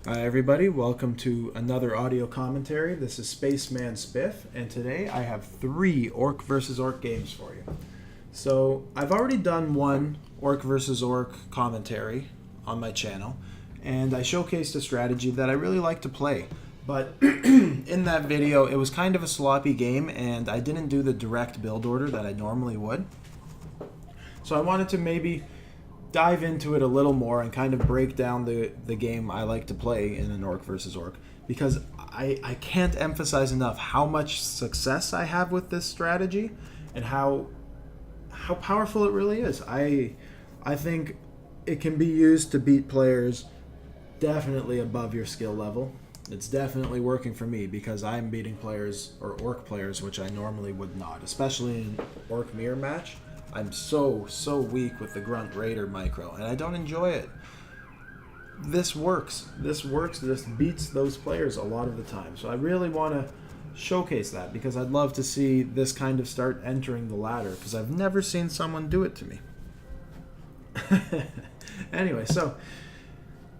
Hi everybody, welcome to another audio commentary. This is Spaceman Spiff, and today I have 3 Orc versus Orc games for you. So I've already done one Orc versus Orc commentary on my channel, and I showcased a strategy that I really like to play. But in that video, it was kind of a sloppy game, and I didn't do the direct build order that I normally would. So I wanted to maybe dive into it a little more and kind of break down the game I like to play in an Orc versus Orc, because I can't emphasize enough how much success I have with this strategy and how powerful it really is. I think it can be used to beat players definitely above your skill level. It's definitely working for me because I'm beating players or Orc players which I normally would not, especially in Orc mirror match. I'm so weak with the Grunt Raider micro, and I don't enjoy it. This works. This beats those players a lot of the time. So I really want to showcase that because I'd love to see this kind of start entering the ladder because I've never seen someone do it to me. Anyway, so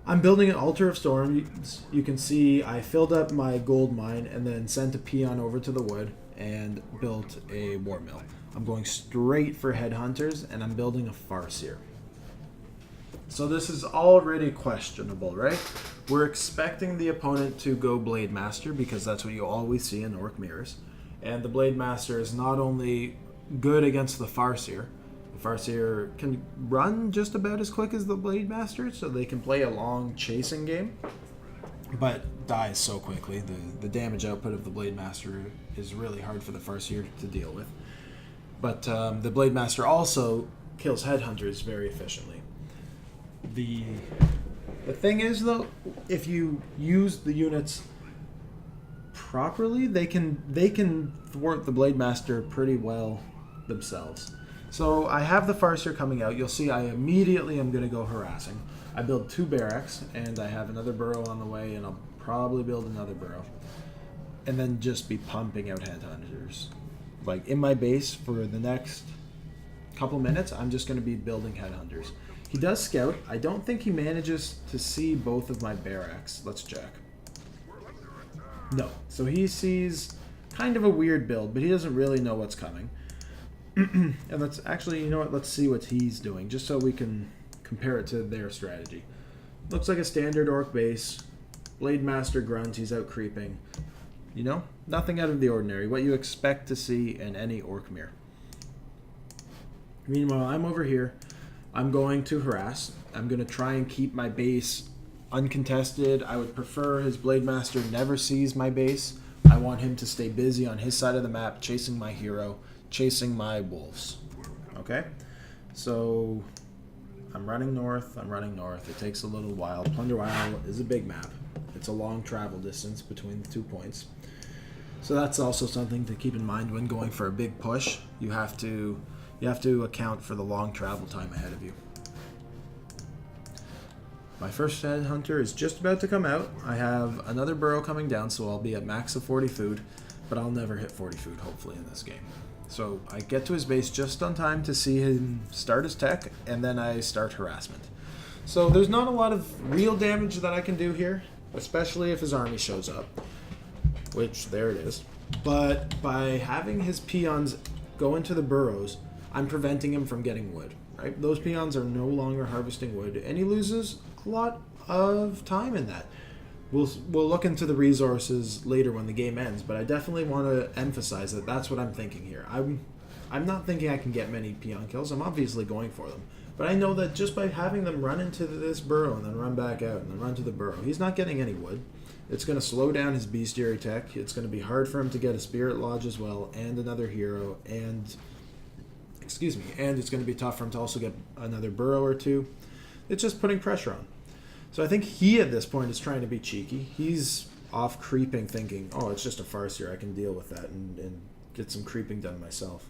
I'm building an Altar of Storm. You can see I filled up my gold mine and then sent a peon over to the wood and built a war mill. I'm going straight for headhunters, and I'm building a Farseer. So this is already questionable, right? We're expecting the opponent to go Blade Master because that's what you always see in Orc mirrors. And the Blade Master is not only good against the Farseer can run just about as quick as the Blade Master, so they can play a long chasing game, but dies so quickly. The damage output of the Blade Master is really hard for the Farseer to deal with. But the Blade Master also kills headhunters very efficiently. The thing is, though, if you use the units properly, they can thwart the Blade Master pretty well themselves. So I have the Farseer coming out. You'll see I immediately am going to go harassing. I build 2 barracks, and I have another burrow on the way, and I'll probably build another burrow. And then just be pumping out headhunters. Like in my base for the next couple minutes, I'm just going to be building headhunters. He does scout. I don't think he manages to see both of my barracks. Let's check. No. So he sees kind of a weird build, but he doesn't really know what's coming. And let's actually, you know what? Let's see what he's doing, just so we can compare it to their strategy. Looks like a standard Orc base. Blade Master Grunt. He's out creeping. You know, nothing out of the ordinary. What you expect to see in any Orc mirror. Meanwhile, I'm over here. I'm going to harass. I'm going to try and keep my base uncontested. I would prefer his Blade Master never sees my base. I want him to stay busy on his side of the map, chasing my hero, chasing my wolves. Okay? So I'm running north. It takes a little while. Plunder Isle is a big map. It's a long travel distance between the 2 points. So that's also something to keep in mind when going for a big push. You have to account for the long travel time ahead of you. My first headhunter is just about to come out. I have another burrow coming down, so I'll be at max of 40 food, but I'll never hit 40 food, hopefully, in this game. So I get to his base just on time to see him start his tech, and then I start harassment. So there's not a lot of real damage that I can do here, especially if his army shows up, which there it is. But by having his peons go into the burrows, I'm preventing him from getting wood, right? Those peons are no longer harvesting wood, and he loses a lot of time in that. We'll look into the resources later when the game ends, but I definitely want to emphasize that that's what I'm thinking here. I'm not thinking I can get many peon kills. I'm obviously going for them. But I know that just by having them run into this burrow and then run back out and then run to the burrow, he's not getting any wood. It's going to slow down his bestiary tech. It's going to be hard for him to get a spirit lodge as well and another hero, and it's going to be tough for him to also get another burrow or 2. It's just putting pressure on. So I think he at this point is trying to be cheeky. He's off creeping, thinking, oh, it's just a Farseer, I can deal with that and get some creeping done myself.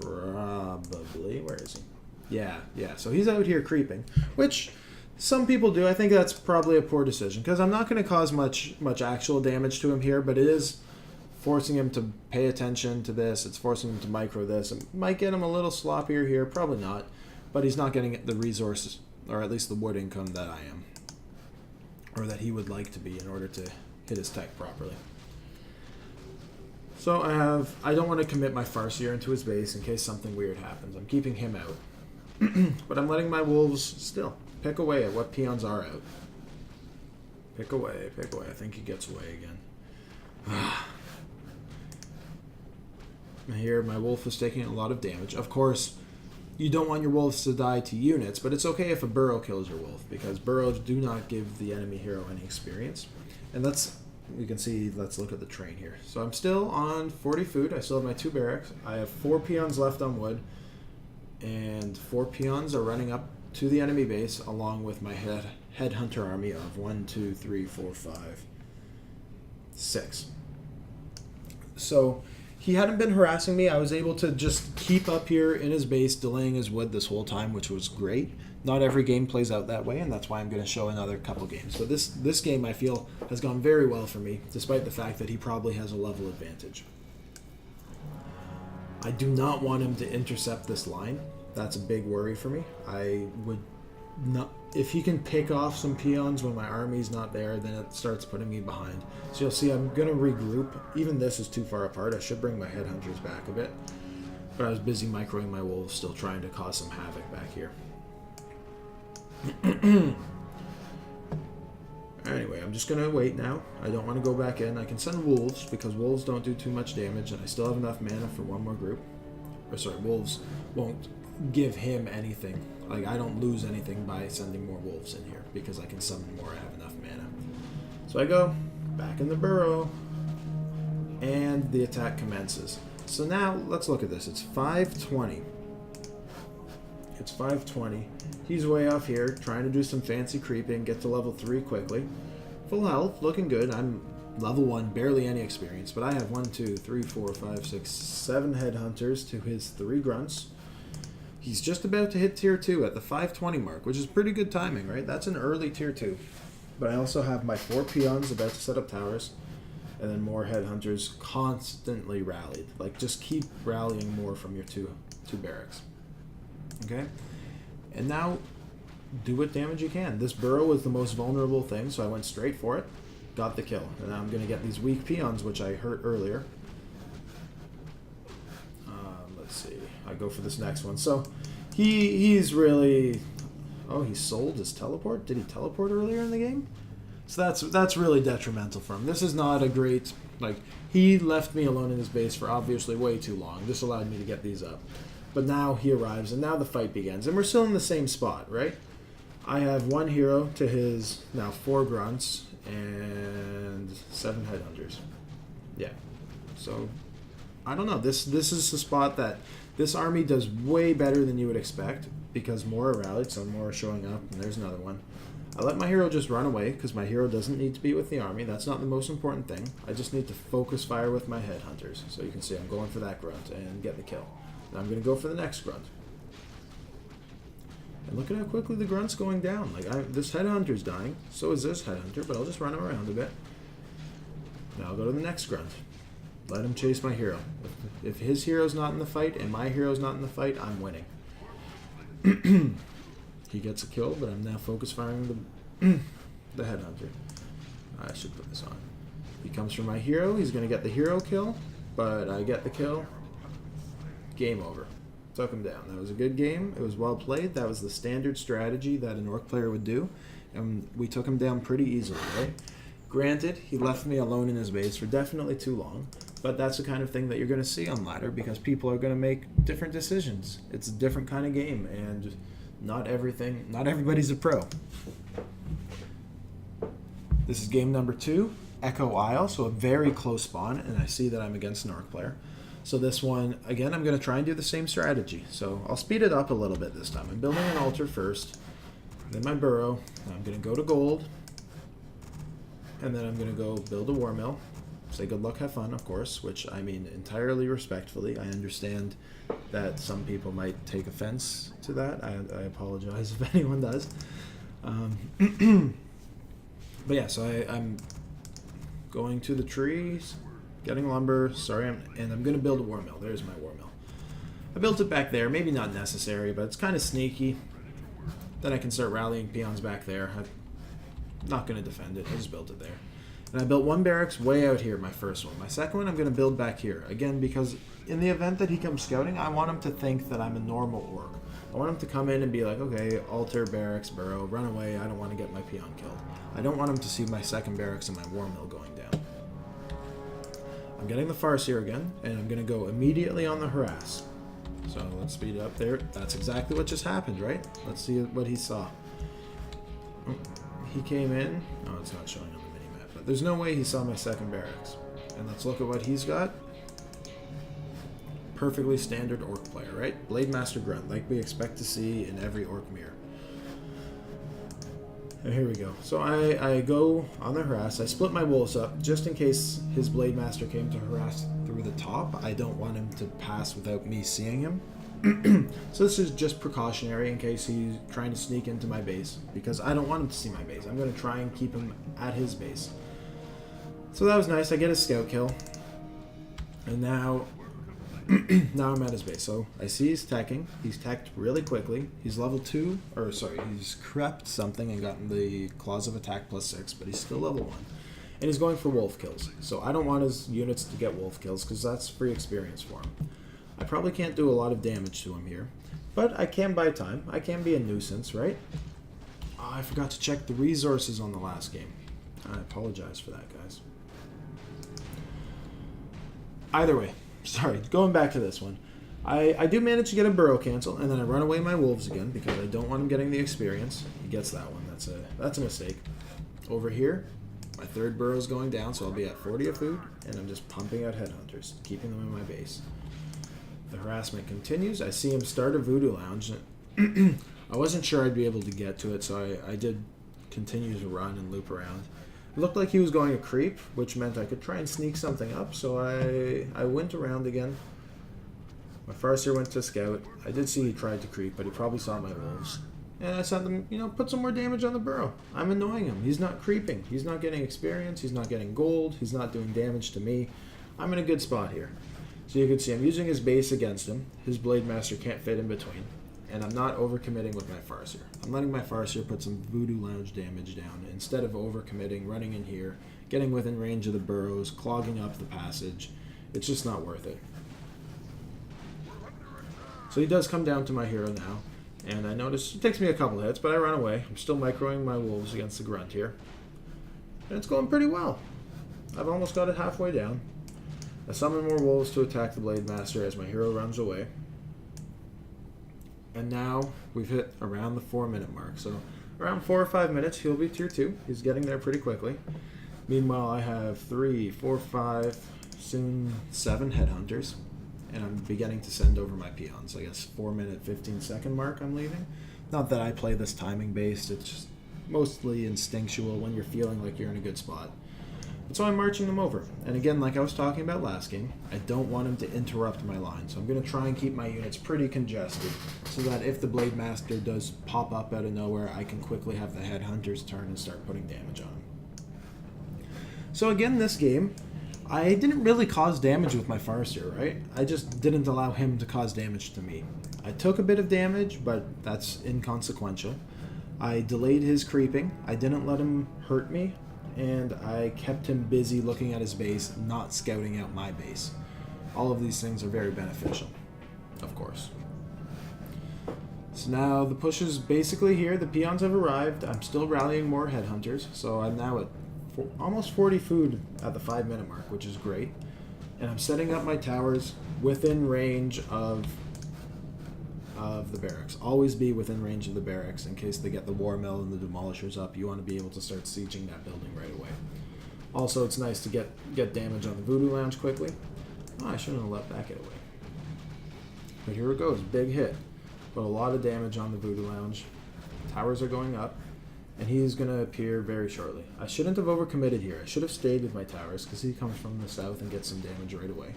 Probably. Where is he? Yeah. So he's out here creeping, which some people do. I think that's probably a poor decision because I'm not going to cause much actual damage to him here, but it is forcing him to pay attention to this. It's forcing him to micro this. It might get him a little sloppier here, probably not, but he's not getting the resources, or at least the wood income that I am. or that he would like to be in order to hit his tech properly. So I don't want to commit my Farseer into his base in case something weird happens. I'm keeping him out. But I'm letting my wolves still pick away at what peons are out. Pick away, pick away. I think he gets away again. Here, my wolf is taking a lot of damage. Of course, you don't want your wolves to die to units, but it's okay if a burrow kills your wolf, because burrows do not give the enemy hero any experience. And we can see, let's look at the train here. So I'm still on 40 food. I still have my 2 barracks. I have 4 peons left on wood, and 4 peons are running up to the enemy base along with my headhunter army of 1, 2, 3, 4, 5, 6. So he hadn't been harassing me. I was able to just keep up here in his base, delaying his wood this whole time, which was great. Not every game plays out that way, and that's why I'm going to show another couple games. So this game, I feel, has gone very well for me, despite the fact that he probably has a level advantage. I do not want him to intercept this line. That's a big worry for me. I would not... If he can pick off some peons when my army's not there, then it starts putting me behind. So you'll see I'm going to regroup. Even this is too far apart. I should bring my headhunters back a bit. But I was busy microing my wolves, still trying to cause some havoc back here. Anyway, I'm just going to wait now. I don't want to go back in. I can send wolves, because wolves don't do too much damage, and I still have enough mana for one more group. Or sorry, wolves won't give him anything. Like, I don't lose anything by sending more wolves in here, because I can summon more. I have enough mana. So I go back in the burrow, and the attack commences. So now, let's look at this. It's 520. It's 520. He's way off here, trying to do some fancy creeping, get to level 3 quickly. Full health, looking good. I'm level 1, barely any experience, but I have 1, 2, 3, 4, 5, 6, 7 headhunters to his 3 grunts. He's just about to hit tier 2 at the 520 mark, which is pretty good timing, right? That's an early tier 2. But I also have my 4 peons about to set up towers, and then more headhunters constantly rallied. Like, just keep rallying more from your two barracks. Okay? And now, do what damage you can. This burrow was the most vulnerable thing, so I went straight for it. Got the kill. And now I'm going to get these weak peons, which I hurt earlier. Let's see. I go for this next one. So, he's really... Oh, he sold his teleport? Did he teleport earlier in the game? So that's really detrimental for him. This is not a great... Like, he left me alone in his base for obviously way too long. This allowed me to get these up. But now he arrives, and now the fight begins. And we're still in the same spot, right? I have 1 hero to his, now 4 grunts, and 7 headhunters. Yeah. So, I don't know. This is the spot that this army does way better than you would expect, because more are rallied, so more are showing up, and there's another one. I let my hero just run away, because my hero doesn't need to be with the army. That's not the most important thing. I just need to focus fire with my headhunters. So you can see I'm going for that grunt and get the kill. Now I'm going to go for the next grunt. And look at how quickly the grunt's going down. Like, this headhunter's dying. So is this headhunter, but I'll just run him around a bit. Now I'll go to the next grunt. Let him chase my hero. If his hero's not in the fight and my hero's not in the fight, I'm winning. He gets a kill, but I'm now focus firing the headhunter. I should put this on. He comes for my hero. He's going to get the hero kill, but I get the kill. Game over. Took him down. That was a good game. It was well played. That was the standard strategy that an orc player would do, and we took him down pretty easily, right? Granted, he left me alone in his base for definitely too long, but that's the kind of thing that you're going to see on ladder, because people are going to make different decisions. It's a different kind of game, and not everybody's a pro. This is game number 2, Echo Isle, so a very close spawn, and I see that I'm against an orc player. So this one, again, I'm going to try and do the same strategy. So I'll speed it up a little bit this time. I'm building an altar first, then my burrow. I'm going to go to gold, and then I'm going to go build a war mill. Say good luck, have fun, of course, which I mean entirely respectfully. I understand that some people might take offense to that. I apologize if anyone does. But yeah, so I'm going to the trees, getting lumber. Sorry, and I'm going to build a war mill. There's my war mill. I built it back there. Maybe not necessary, but it's kind of sneaky. Then I can start rallying peons back there. Not going to defend it. I just built it there. And I built one barracks way out here, my first one. My second one I'm going to build back here. Again, because in the event that he comes scouting, I want him to think that I'm a normal orc. I want him to come in and be like, okay, altar, barracks, burrow, run away, I don't want to get my peon killed. I don't want him to see my second barracks and my war mill going down. I'm getting the Farseer again, and I'm going to go immediately on the harass. So let's speed it up there. That's exactly what just happened, right? Let's see what he saw. Oh, he came in. Oh, it's not showing on the mini-map, but there's no way he saw my second barracks. And let's look at what he's got. Perfectly standard orc player, right? Blade Master Grunt, like we expect to see in every orc mirror. And here we go. So I go on the harass. I split my wolves up just in case his Blade Master came to harass through the top. I don't want him to pass without me seeing him. So this is just precautionary in case he's trying to sneak into my base, because I don't want him to see my base. I'm going to try and keep him at his base. So that was nice. I get a scout kill. And now now I'm at his base. So I see he's teching. He's teched really quickly. He's level 2, or sorry, he's crept something and gotten the Claws of Attack +6, but he's still level 1. And he's going for wolf kills. So I don't want his units to get wolf kills because that's free experience for him. I probably can't do a lot of damage to him here, but I can buy time. I can be a nuisance, right? Oh, I forgot to check the resources on the last game. I apologize for that, guys. Either way. Sorry, going back to this one. I do manage to get a burrow cancel, and then I run away my wolves again because I don't want him getting the experience. He gets that one. That's a mistake. Over here, my third burrow is going down, so I'll be at 40 of food, and I'm just pumping out headhunters, keeping them in my base. The harassment continues. I see him start a voodoo lounge. I wasn't sure I'd be able to get to it, so I did continue to run and loop around. It looked like he was going to creep, which meant I could try and sneak something up, so I went around again. My Farseer went to scout. I did see he tried to creep, but he probably saw my wolves. And I sent them, put some more damage on the burrow. I'm annoying him. He's not creeping. He's not getting experience. He's not getting gold. He's not doing damage to me. I'm in a good spot here. So you can see I'm using his base against him. His Blade Master can't fit in between. And I'm not overcommitting with my Farseer. I'm letting my Farseer put some Voodoo Lounge damage down instead of overcommitting, running in here, getting within range of the burrows, clogging up the passage. It's just not worth it. So he does come down to my hero now, and I notice it takes me a couple hits, but I run away. I'm still microing my wolves against the grunt here. And it's going pretty well. I've almost got it halfway down. I summon more wolves to attack the Blade Master as my hero runs away. And now we've hit around the 4-minute mark. So around 4 or 5 minutes, he'll be tier 2. He's getting there pretty quickly. Meanwhile, I have 3, 4, 5, soon 7 headhunters. And I'm beginning to send over my peons. I guess 4-minute, 15-second mark I'm leaving. Not that I play this timing based. It's just mostly instinctual when you're feeling like you're in a good spot. And so I'm marching them over. And again, like I was talking about last game, I don't want him to interrupt my line. So I'm going to try and keep my units pretty congested so that if the Blade Master does pop up out of nowhere, I can quickly have the Headhunters turn and start putting damage on him. So again, this game, I didn't really cause damage with my Farseer, right? I just didn't allow him to cause damage to me. I took a bit of damage, but that's inconsequential. I delayed his creeping. I didn't let him hurt me. And I kept him busy looking at his base, not scouting out my base. All of these things are very beneficial, of course. So now the push is basically here. The peons have arrived. I'm still rallying more headhunters, so I'm now at almost 40 food at the 5-minute mark, which is great. And I'm setting up my towers within range of the barracks. Always be within range of the barracks in case they get the war mill and the demolishers up. You want to be able to start sieging that building right away. Also, it's nice to get damage on the Voodoo Lounge quickly. Oh, I shouldn't have let that get away. But here it goes, big hit. But a lot of damage on the Voodoo Lounge. Towers are going up, and he's going to appear very shortly. I shouldn't have overcommitted here. I should have stayed with my towers because he comes from the south and gets some damage right away.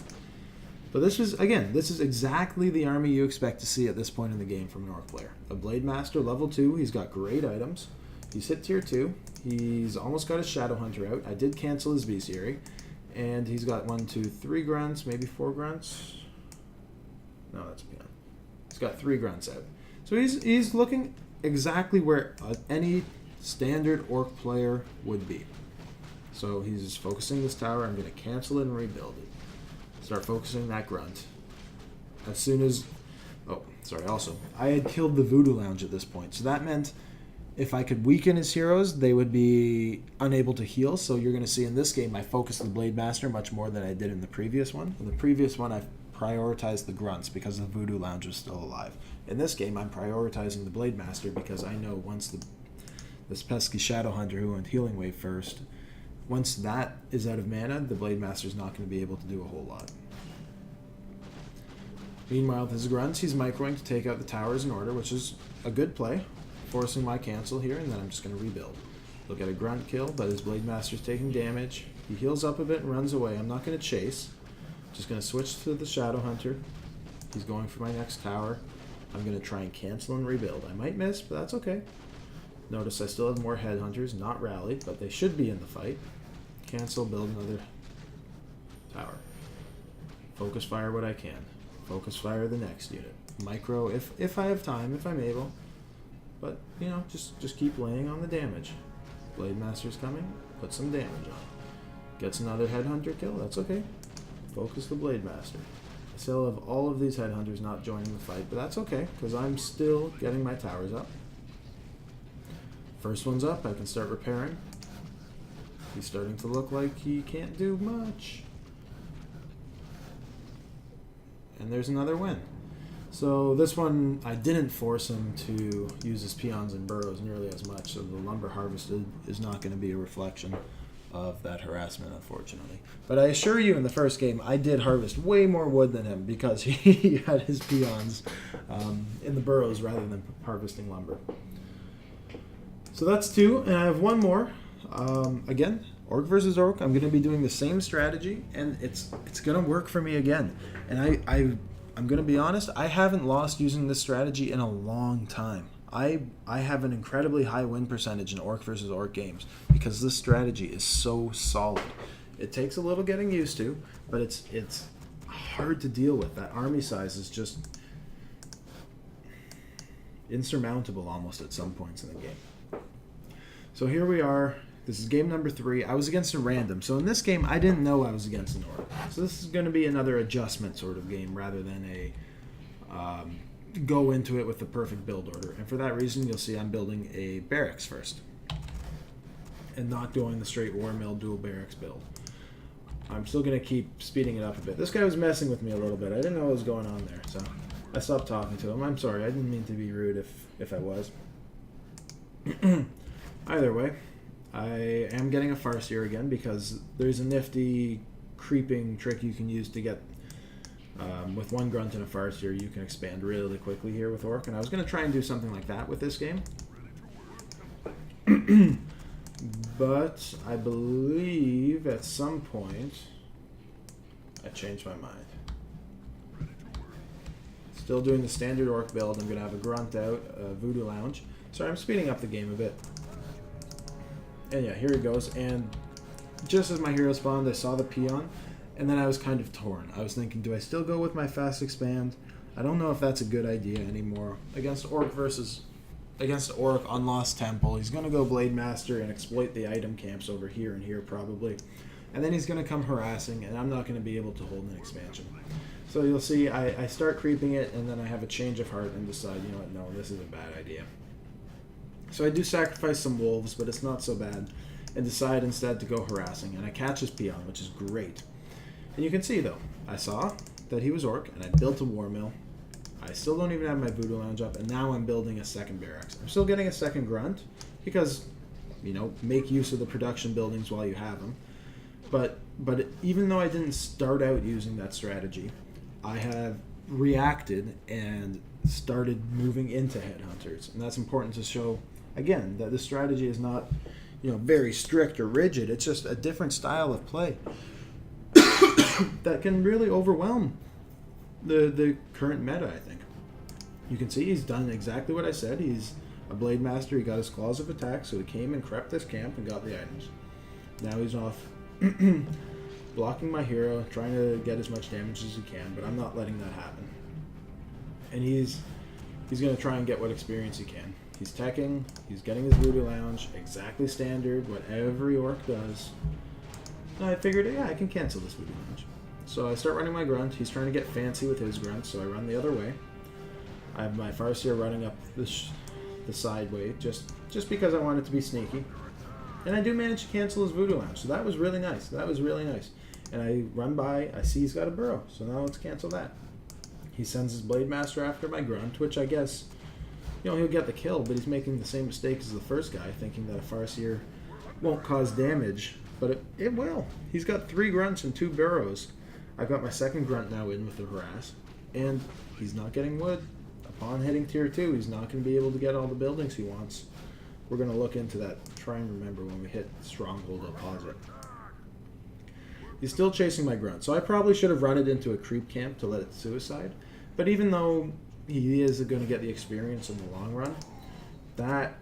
But this is exactly the army you expect to see at this point in the game from an orc player. A Blade Master, level 2. He's got great items. He's hit tier 2. He's almost got his Shadowhunter out. I did cancel his Bestiary. And he's got 1, 2, 3 grunts, maybe 4 grunts. No, that's a peon. He's got 3 grunts out. So he's looking exactly where any standard orc player would be. So he's focusing this tower. I'm going to cancel it and rebuild it. Start focusing that grunt. As soon as... Oh, sorry, also. I had killed the Voodoo Lounge at this point. So that meant if I could weaken his heroes, they would be unable to heal. So you're going to see in this game, I focused the Blade Master much more than I did in the previous one. In the previous one, I prioritized the grunts because the Voodoo Lounge was still alive. In this game, I'm prioritizing the Blade Master because I know once this pesky Shadow Hunter who went Healing Wave first, once that is out of mana, the Blade Master is not going to be able to do a whole lot. Meanwhile, with his grunts, he's microing to take out the towers in order, which is a good play, forcing my cancel here, and then I'm just going to rebuild. He'll get a grunt kill, but his Blade Master's taking damage. He heals up a bit and runs away. I'm not going to chase. Just going to switch to the Shadow Hunter. He's going for my next tower. I'm going to try and cancel and rebuild. I might miss, but that's okay. Notice I still have more headhunters, not rallied, but they should be in the fight. Cancel, build another tower. Focus fire what I can. Focus fire the next unit. Micro if I have time, if I'm able. But, you know, just keep laying on the damage. Blade Master's coming, put some damage on. Gets another headhunter kill, that's okay. Focus the Blade Master. I still have all of these headhunters not joining the fight, but that's okay, because I'm still getting my towers up. First one's up, I can start repairing. He's starting to look like he can't do much. And there's another win. So this one, I didn't force him to use his peons and burrows nearly as much, so the lumber harvested is not going to be a reflection of that harassment, unfortunately. But I assure you, in the first game, I did harvest way more wood than him because he had his peons in the burrows rather than harvesting lumber. So that's 2, and I have one more. Again, Orc versus Orc. I'm going to be doing the same strategy, and it's going to work for me again. And I'm going to be honest, I haven't lost using this strategy in a long time. I have an incredibly high win percentage in Orc versus Orc games because this strategy is so solid. It takes a little getting used to, but it's hard to deal with. That army size is just insurmountable almost at some points in the game. So here we are. This is game number 3. I was against a random. So in this game, I didn't know I was against an orc. So this is going to be another adjustment sort of game rather than a go into it with the perfect build order. And for that reason, you'll see I'm building a barracks first. And not going the straight war mill dual barracks build. I'm still going to keep speeding it up a bit. This guy was messing with me a little bit. I didn't know what was going on there. So I stopped talking to him. I'm sorry. I didn't mean to be rude if I was. Either way. I am getting a Farseer again because there's a nifty creeping trick you can use to get with one grunt and a Farseer. You can expand really quickly here with Orc, and I was going to try and do something like that with this game. But I believe at some point I changed my mind. Still doing the standard Orc build. I'm going to have a grunt out, a Voodoo Lounge. Sorry, I'm speeding up the game a bit. And yeah, here it goes. And just as my hero spawned, I saw the peon, and then I was kind of torn. I was thinking, do I still go with my fast expand? I don't know if that's a good idea anymore. Against Orc on Lost Temple, he's going to go Blade Master and exploit the item camps over here and here probably. And then he's going to come harassing, and I'm not going to be able to hold an expansion. So you'll see I start creeping it, and then I have a change of heart and decide, you know what, no, this is a bad idea. So I do sacrifice some wolves, but it's not so bad, and decide instead to go harassing, and I catch his peon, which is great. And you can see, though, I saw that he was Orc, and I built a war mill. I still don't even have my Voodoo Lounge up, and now I'm building a second barracks. I'm still getting a second grunt, because, you know, make use of the production buildings while you have them. But even though I didn't start out using that strategy, I have reacted and started moving into headhunters, and that's important to show again that the strategy is not, you know, very strict or rigid. It's just a different style of play that can really overwhelm the current meta. I think you can see he's done exactly what I said. He's a Blade Master. He got his claws of attack, so he came and crept this camp and got the items. Now he's off blocking my hero, trying to get as much damage as he can, but I'm not letting that happen. And he's going to try and get what experience he can. He's teching. He's getting his Voodoo Lounge. Exactly standard, what every orc does. And I figured, yeah, I can cancel this Voodoo Lounge. So I start running my grunt. He's trying to get fancy with his grunt, so I run the other way. I have my Farseer running up the side way, just because I want it to be sneaky. And I do manage to cancel his Voodoo Lounge, so that was really nice. That was really nice. And I run by, I see he's got a burrow, so now let's cancel that. He sends his Blade Master after my grunt, which I guess, you know, he'll get the kill, but he's making the same mistake as the first guy, thinking that a Farseer won't cause damage, but it will. He's got 3 grunts and 2 burrows. I've got my second grunt now in with the harass, and he's not getting wood. Upon hitting tier 2, he's not going to be able to get all the buildings he wants. We're going to look into that, try and remember when we hit Stronghold Opposite. He's still chasing my grunt, so I probably should have run it into a creep camp to let it suicide. But even though he is going to get the experience in the long run, that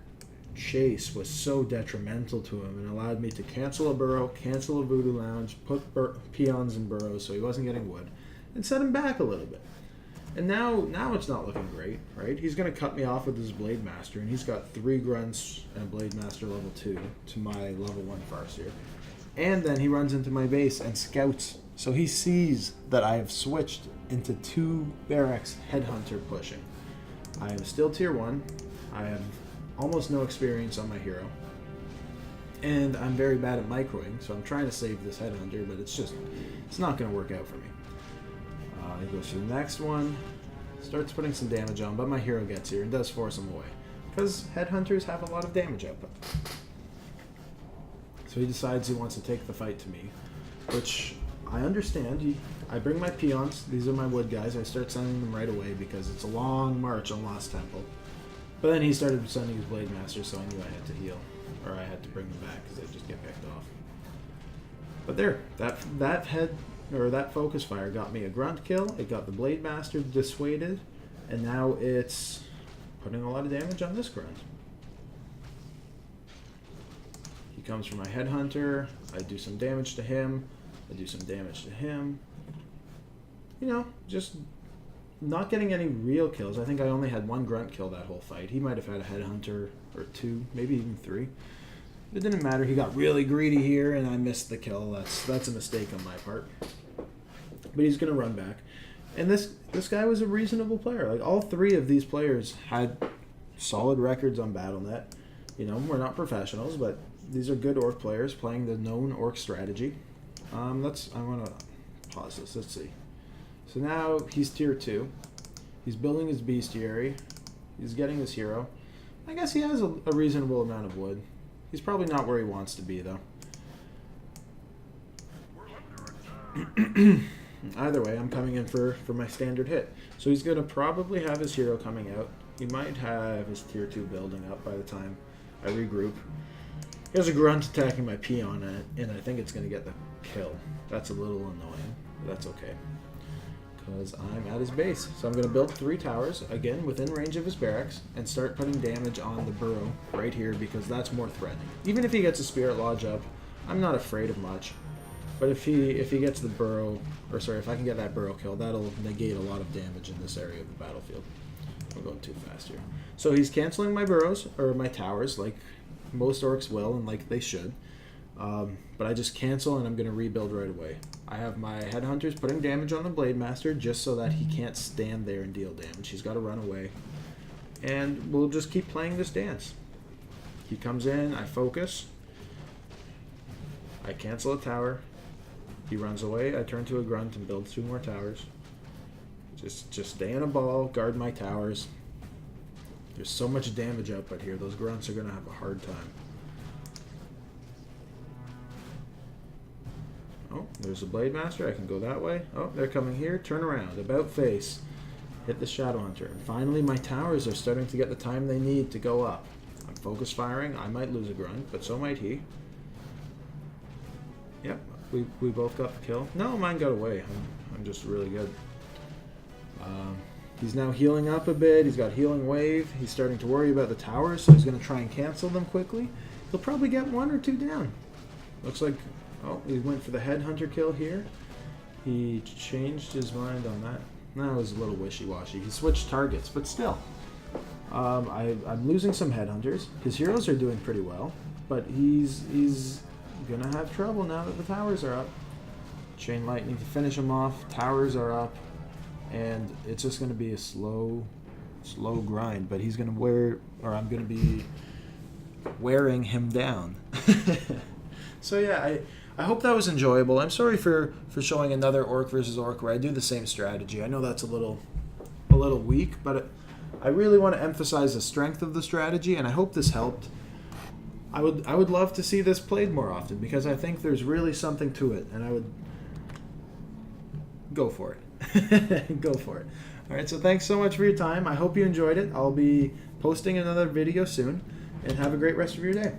chase was so detrimental to him and allowed me to cancel a burrow, cancel a Voodoo Lounge, put peons in burrows so he wasn't getting wood, and set him back a little bit. And now it's not looking great, right? He's going to cut me off with his Blade Master, and he's got 3 grunts and a Blade Master level 2 to my level 1 Farseer. And then he runs into my base and scouts. So he sees that I have switched into 2 barracks headhunter pushing. I am still tier 1. I have almost no experience on my hero. And I'm very bad at microing, so I'm trying to save this headhunter, but it's not going to work out for me. He goes to the next one, starts putting some damage on, but my hero gets here and does force him away. Because headhunters have a lot of damage output. So he decides he wants to take the fight to me, which I understand. I bring my peons, these are my wood guys, I start sending them right away because it's a long march on Lost Temple. But then he started sending his Blade Master, so I knew I had to heal. Or I had to bring them back because they'd just get picked off. But there, that focus fire got me a grunt kill, it got the Blade Master dissuaded, and now it's putting a lot of damage on this grunt. He comes for my headhunter, I do some damage to him, I do some damage to him. You know, just not getting any real kills. I think I only had 1 grunt kill that whole fight. He might have had a headhunter or 2, maybe even 3. It didn't matter. He got really greedy here, and I missed the kill. That's a mistake on my part. But he's going to run back. And this guy was a reasonable player. Like, all 3 of these players had solid records on Battle.net. You know, we're not professionals, but these are good orc players playing the known orc strategy. I want to pause this. Let's see. So now he's tier 2. He's building his bestiary. He's getting his hero. I guess he has a reasonable amount of wood. He's probably not where he wants to be, though. Either way, I'm coming in for my standard hit. So he's going to probably have his hero coming out. He might have his tier 2 building up by the time I regroup. He has a grunt attacking my peon in it, and I think it's going to get the kill. That's a little annoying, but that's okay. Because I'm at his base. So I'm going to build 3 towers, again, within range of his barracks, and start putting damage on the burrow right here, because that's more threatening. Even if he gets a Spirit Lodge up, I'm not afraid of much. But if he gets the burrow, or sorry, if I can get that burrow kill, that'll negate a lot of damage in this area of the battlefield. I'm going too fast here. So he's canceling my burrows, or my towers, like most orcs will, and like they should. But I just cancel, and I'm going to rebuild right away. I have my headhunters putting damage on the Blade Master, just so that he can't stand there and deal damage. He's got to run away. And we'll just keep playing this dance. He comes in, I focus. I cancel a tower. He runs away, I turn to a grunt and build 2 more towers. Just stay in a ball, guard my towers. There's so much damage output here, those grunts are going to have a hard time. Oh, there's a Blade Master, I can go that way. Oh, they're coming here, turn around, about face. Hit the Shadow Hunter. And finally my towers are starting to get the time they need to go up. I'm focus firing, I might lose a grunt, but so might he. Yep. We both got the kill. No, mine got away. I'm just really good. He's now healing up a bit. He's got Healing Wave. He's starting to worry about the towers, so he's going to try and cancel them quickly. He'll probably get 1 or 2 down. Looks like, oh, he went for the Headhunter kill here. He changed his mind on that. That was a little wishy-washy. He switched targets, but still. I'm losing some headhunters. His heroes are doing pretty well, but he's gonna have trouble now that the towers are up. Chain lightning to finish him off. Towers are up, and it's just gonna be a slow grind. But he's gonna I'm gonna be wearing him down. So yeah, I hope that was enjoyable. I'm sorry for showing another orc versus orc where I do the same strategy. I know that's a little weak, but I really want to emphasize the strength of the strategy, and I hope this helped. I would love to see this played more often because I think there's really something to it, and I would go for it. Go for it. All right, so thanks so much for your time. I hope you enjoyed it. I'll be posting another video soon, and have a great rest of your day.